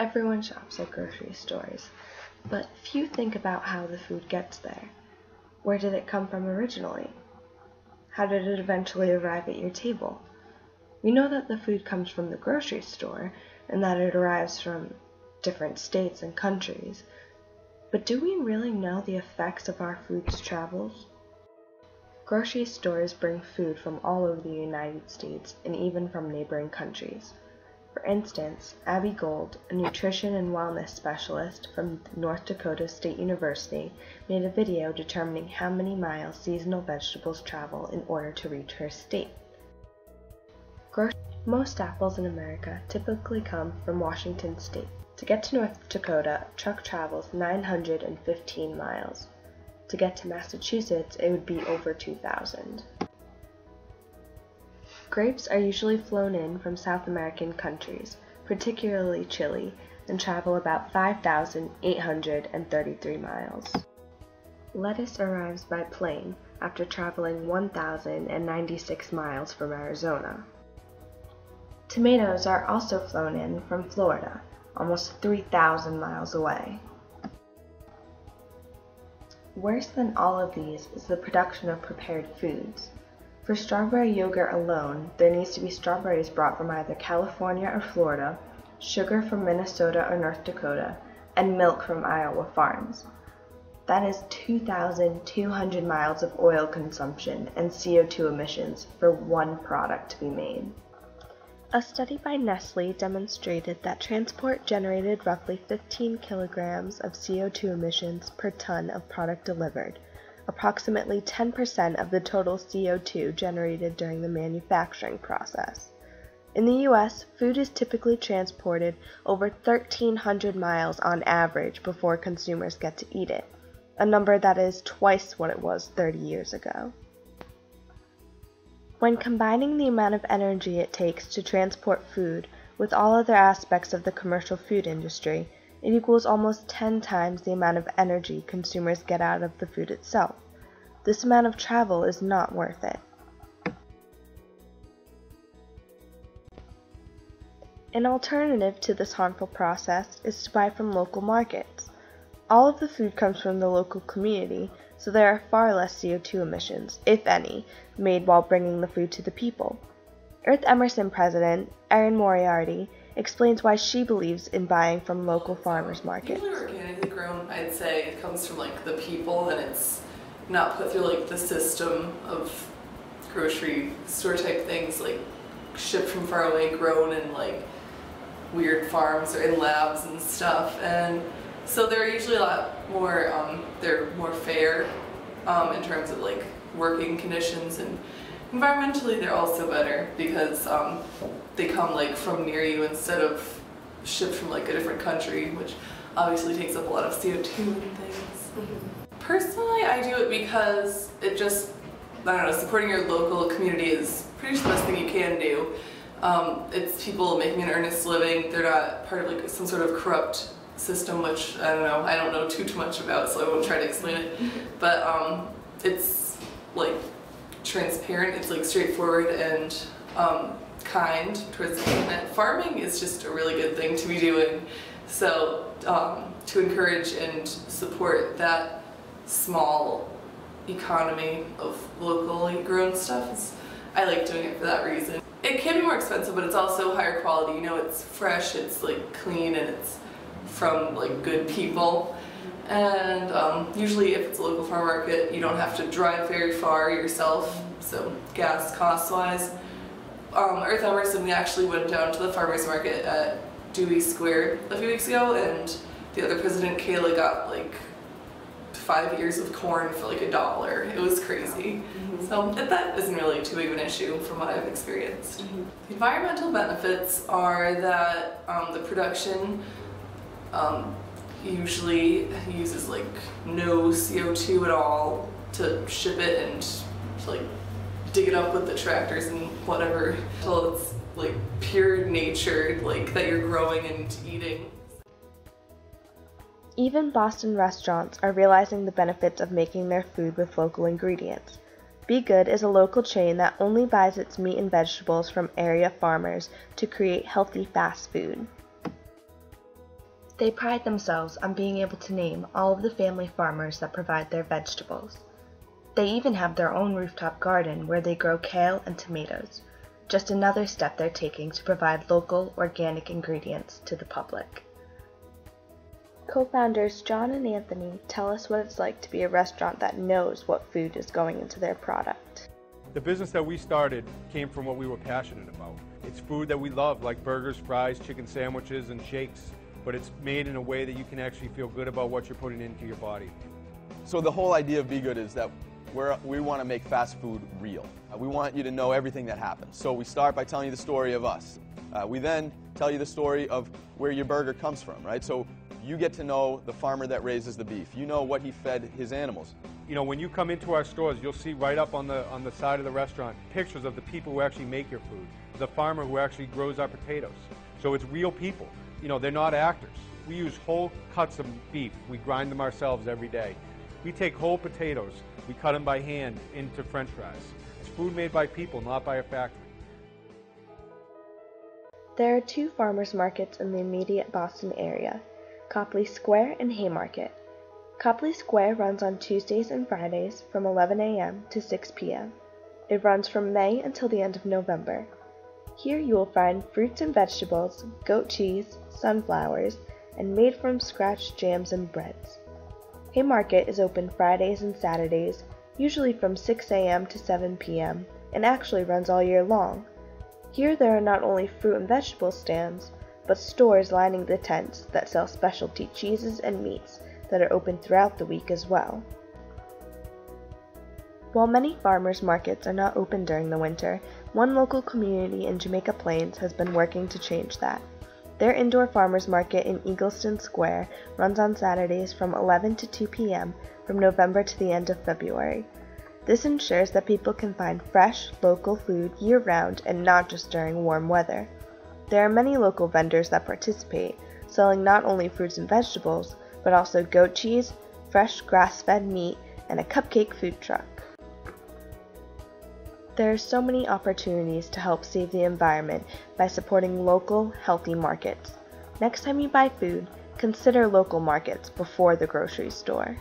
Everyone shops at grocery stores, but few think about how the food gets there. Where did it come from originally? How did it eventually arrive at your table? We know that the food comes from the grocery store and that it arrives from different states and countries, but do we really know the effects of our food's travels? Grocery stores bring food from all over the United States and even from neighboring countries. For instance, Abby Gold, a nutrition and wellness specialist from North Dakota State University, made a video determining how many miles seasonal vegetables travel in order to reach her state. Most apples in America typically come from Washington State. To get to North Dakota, a truck travels 915 miles. To get to Massachusetts, it would be over 2,000. Grapes are usually flown in from South American countries, particularly Chile, and travel about 5,833 miles. Lettuce arrives by plane after traveling 1,096 miles from Arizona. Tomatoes are also flown in from Florida, almost 3,000 miles away. Worse than all of these is the production of prepared foods. For strawberry yogurt alone, there needs to be strawberries brought from either California or Florida, sugar from Minnesota or North Dakota, and milk from Iowa farms. That is 2,200 miles of oil consumption and CO2 emissions for one product to be made. A study by Nestle demonstrated that transport generated roughly 15 kilograms of CO2 emissions per ton of product delivered, approximately 10% of the total CO2 generated during the manufacturing process. In the U.S., food is typically transported over 1,300 miles on average before consumers get to eat it, a number that is twice what it was 30 years ago. When combining the amount of energy it takes to transport food with all other aspects of the commercial food industry, it equals almost 10 times the amount of energy consumers get out of the food itself. This amount of travel is not worth it. An alternative to this harmful process is to buy from local markets. All of the food comes from the local community, so there are far less CO2 emissions, if any, made while bringing the food to the people. Earth Emerson president Erin Moriarty explains why she believes in buying from local farmers markets. Usually organically grown, I'd say it comes from the people, and it's not put through the system of grocery store type things, shipped from far away, grown in weird farms or in labs and stuff. And so they're usually a lot more, they're more fair in terms of working conditions, and environmentally they're also better because they come from near you instead of shipped from a different country, which obviously takes up a lot of CO2 and things. Personally, I do it because it just, I don't know, supporting your local community is pretty much the best thing you can do. It's people making an earnest living. They're not part of some sort of corrupt system, which I don't know too much about, so I won't try to explain it. But it's transparent, it's straightforward and kind towards the planet. Farming is just a really good thing to be doing. So to encourage and support that small economy of locally grown stuff, I like doing it for that reason. It can be more expensive, but it's also higher quality. It's fresh, it's clean, and it's from good people. And usually if it's a local farm market, you don't have to drive very far yourself, so gas costs wise. Earth Emerson, we actually went down to the farmers market at Dewey Square a few weeks ago, and the other president, Kayla, got 5 ears of corn for $1. It was crazy. So that isn't really too big of an issue from what I've experienced. The environmental benefits are that the production usually uses no CO2 at all to ship it and to dig it up with the tractors and whatever, until it's pure nature that you're growing and eating. Even Boston restaurants are realizing the benefits of making their food with local ingredients. Be Good is a local chain that only buys its meat and vegetables from area farmers to create healthy fast food. They pride themselves on being able to name all of the family farmers that provide their vegetables. They even have their own rooftop garden where they grow kale and tomatoes, just another step they're taking to provide local, organic ingredients to the public. Co-founders John and Anthony tell us what it's like to be a restaurant that knows what food is going into their product. The business that we started came from what we were passionate about. It's food that we love, like burgers, fries, chicken sandwiches, and shakes, but it's made in a way that you can actually feel good about what you're putting into your body. So the whole idea of Be Good is that we want to make fast food real. We want you to know everything that happens. So we start by telling you the story of us. We then tell you the story of where your burger comes from, right? So you get to know the farmer that raises the beef. You know what he fed his animals. You know, when you come into our stores, you'll see right up on the side of the restaurant pictures of the people who actually make your food, the farmer who actually grows our potatoes. So it's real people. You know, they're not actors. We use whole cuts of beef. We grind them ourselves every day. We take whole potatoes, we cut them by hand into French fries. It's food made by people, not by a factory. There are two farmers markets in the immediate Boston area, Copley Square and Haymarket. Copley Square runs on Tuesdays and Fridays from 11 a.m. to 6 p.m. It runs from May until the end of November. Here you will find fruits and vegetables, goat cheese, sunflowers, and made-from-scratch jams and breads. Haymarket is open Fridays and Saturdays, usually from 6 a.m. to 7 p.m., and actually runs all year long. Here there are not only fruit and vegetable stands, but stores lining the tents that sell specialty cheeses and meats that are open throughout the week as well. While many farmers markets are not open during the winter, one local community in Jamaica Plains has been working to change that. Their indoor farmers market in Eagleston Square runs on Saturdays from 11 to 2 p.m. from November to the end of February. This ensures that people can find fresh, local food year-round and not just during warm weather. There are many local vendors that participate, selling not only fruits and vegetables, but also goat cheese, fresh grass-fed meat, and a cupcake food truck. There are so many opportunities to help save the environment by supporting local, healthy markets. Next time you buy food, consider local markets before the grocery store.